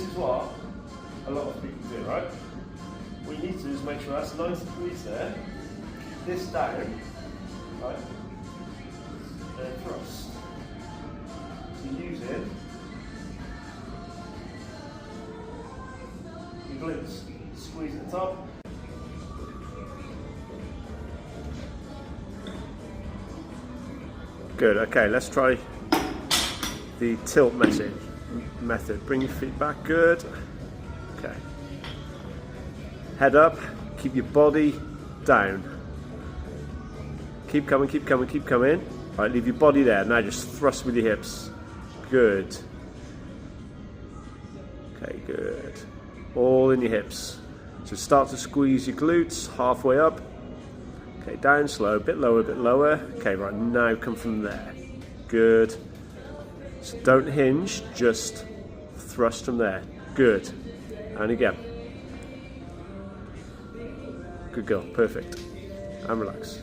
is what a lot of people do, right? What you need to do is make sure that's 90 degrees there. Keep this down, right? And thrust. So using your glutes. Squeeze at the top. Good, okay, let's try the tilt method. Bring your feet back, good. Okay. Head up, keep your body down. Keep coming, keep coming, keep coming. All right, leave your body there. Now just thrust with your hips. Good. Okay, good. All in your hips. So start to squeeze your glutes, halfway up. Okay, down slow, a bit lower, a bit lower. Okay, right, now come from there. Good. So don't hinge, just thrust from there. Good. And again. Good girl, perfect. And relax.